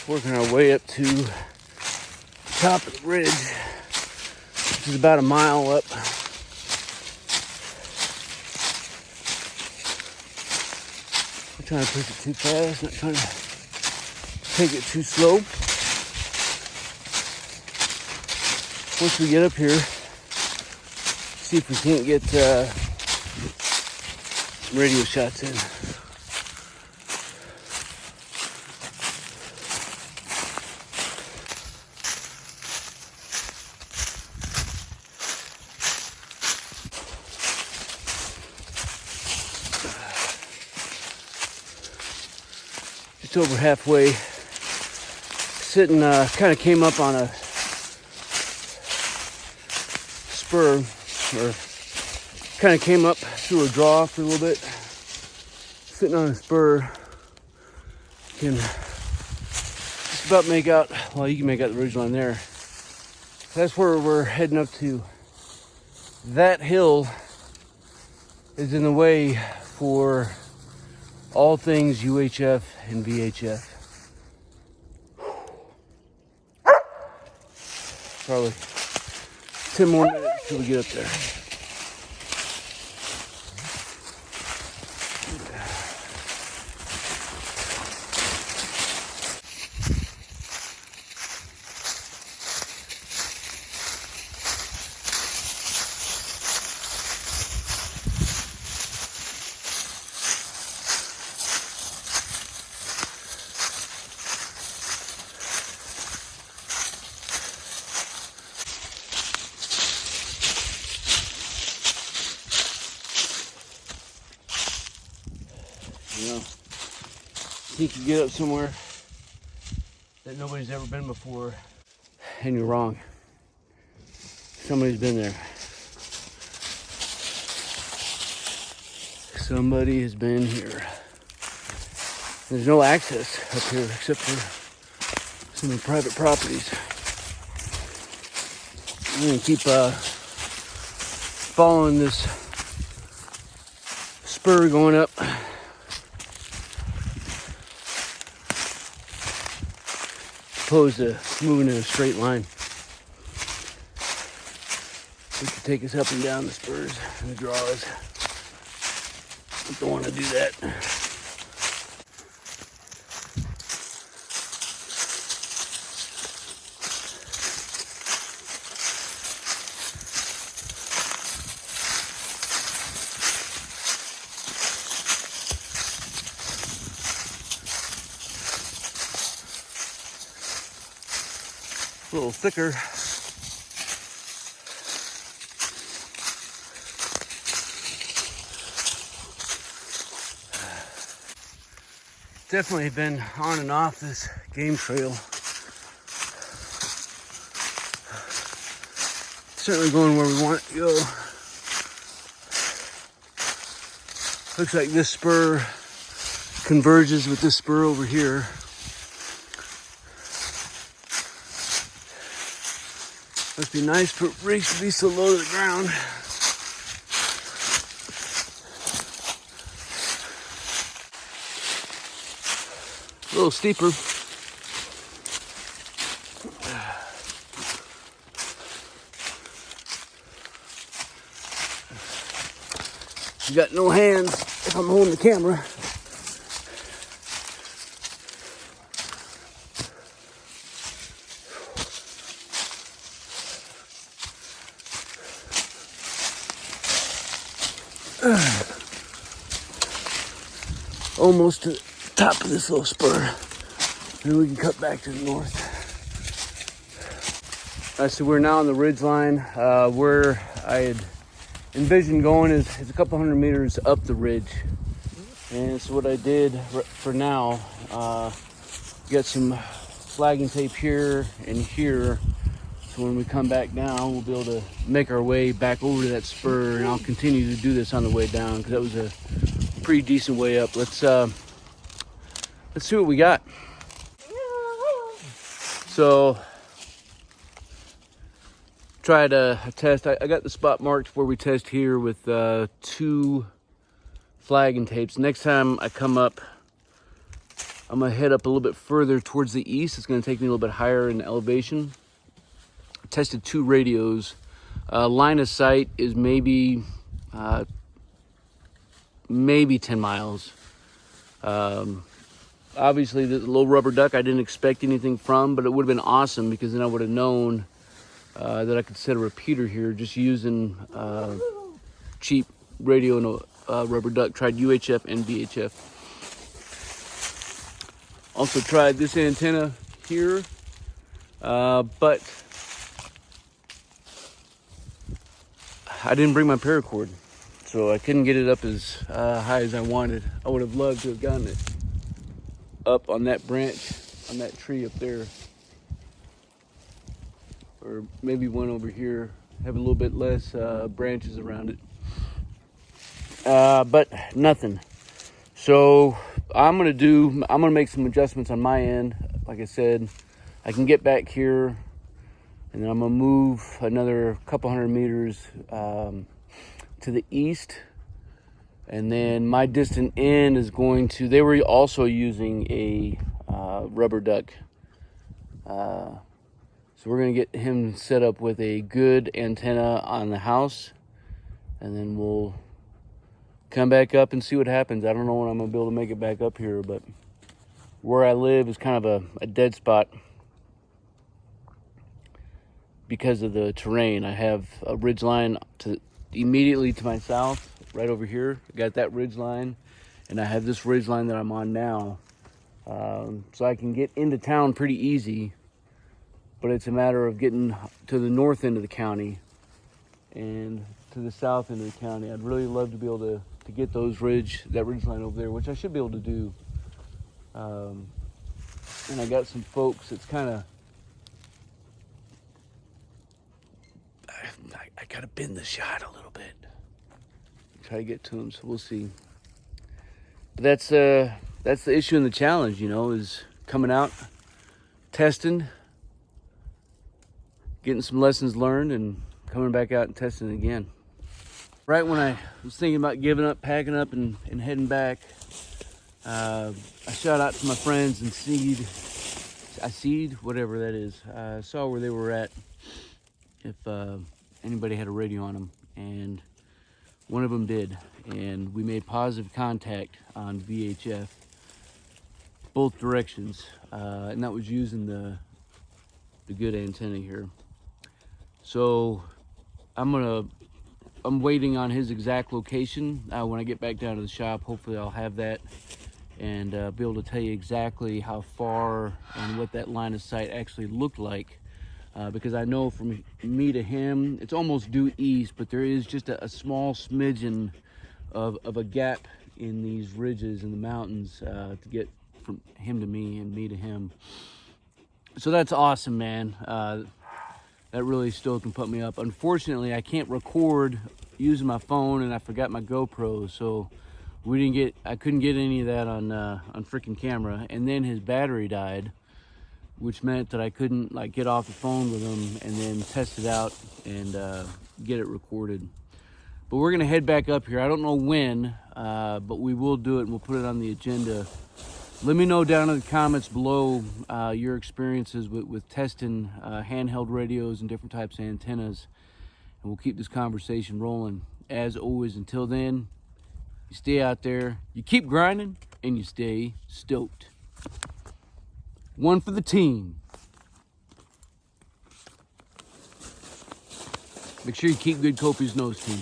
Working our way up to the top of the ridge, which is about a mile up. Not trying to push it too fast, not trying to take it too slow. Once we get up here, see if we can't get some radio shots in. Just over halfway, sitting, kind of came up on a spur, or kind of came up through a draw for a little bit. Sitting on a spur, can just about make out, well, you can make out the ridge line there. That's where we're heading up to. That hill is in the way for all things UHF and VHF. Probably 10 more minutes till we get up there. You know, think you get up somewhere that nobody's ever been before, and you're wrong. Somebody's been there. Somebody has been here. There's no access up here except for some private properties. I'm gonna keep following this spur going up. Opposed to moving in a straight line. We could take us up and down the spurs and the draws. I don't want to do that. A little thicker. Definitely been on and off this game trail. Certainly going where we want it to go. Looks like this spur converges with this spur over here. Must be nice for rigs to be so low to the ground. A little steeper. You got no hands if I'm holding the camera. Almost to the top of this little spur. Then we can cut back to the north. So we're now on the ridge line. Where I had envisioned going is a couple hundred meters up the ridge. And so what I did for now, get some flagging tape here and here. So when we come back down, we'll be able to make our way back over to that spur, and I'll continue to do this on the way down because that was a pretty decent way up. Let's see what we got. So tried a test. I got the spot marked where we test here with 2 flagging tapes. Next time I come up, I'm gonna head up a little bit further towards the east. It's gonna take me a little bit higher in elevation. Tested 2 radios. Line of sight is maybe 10 miles. Obviously, the low rubber duck I didn't expect anything from, but it would have been awesome because then I would have known that I could set a repeater here just using cheap radio and a rubber duck. Tried UHF and VHF. Also tried this antenna here, but I didn't bring my paracord, so I couldn't get it up as high as I wanted. I would have loved to have gotten it up on that branch, on that tree up there, or maybe one over here, have a little bit less branches around it, but nothing. So I'm gonna make some adjustments on my end. Like I said, I can get back here, and then I'm gonna move another couple hundred meters to the east. And then my distant end is going to, they were also using a rubber duck. So we're gonna get him set up with a good antenna on the house, and then we'll come back up and see what happens. I don't know when I'm gonna be able to make it back up here, but where I live is kind of a dead spot because of the terrain. I have a ridge line immediately to my south, right over here. I got that ridge line, and I have this ridge line that I'm on now. So I can get into town pretty easy, but it's a matter of getting to the north end of the county and to the south end of the county. I'd really love to be able to get that ridge line over there, which I should be able to do. And I got some folks that's kind of, I gotta bend the shot a little bit, try to get to them, so we'll see. But that's the issue and the challenge, you know, is coming out, testing, getting some lessons learned, and coming back out and testing again. Right when I was thinking about giving up, packing up, and heading back, I shot out to my friends and Seed, whatever that is. I saw where they were at, if anybody had a radio on them, and one of them did, and we made positive contact on VHF, both directions, and that was using the good antenna here. So I'm waiting on his exact location. When I get back down to the shop, hopefully I'll have that and be able to tell you exactly how far and what that line of sight actually looked like. Because I know from me to him, it's almost due east, but there is just a small smidgen of a gap in these ridges in the mountains to get from him to me and me to him. So that's awesome, man. That really still can put me up. Unfortunately, I can't record using my phone, and I forgot my GoPro, so I couldn't get any of that on freaking camera. And then his battery died, which meant that I couldn't get off the phone with him and then test it out and get it recorded. But we're gonna head back up here. I don't know when, but we will do it, and we'll put it on the agenda. Let me know down in the comments below your experiences with testing handheld radios and different types of antennas, and we'll keep this conversation rolling. As always, until then, you stay out there, you keep grinding, and you stay stoked. One for the team. Make sure you keep good Kopi's nose team.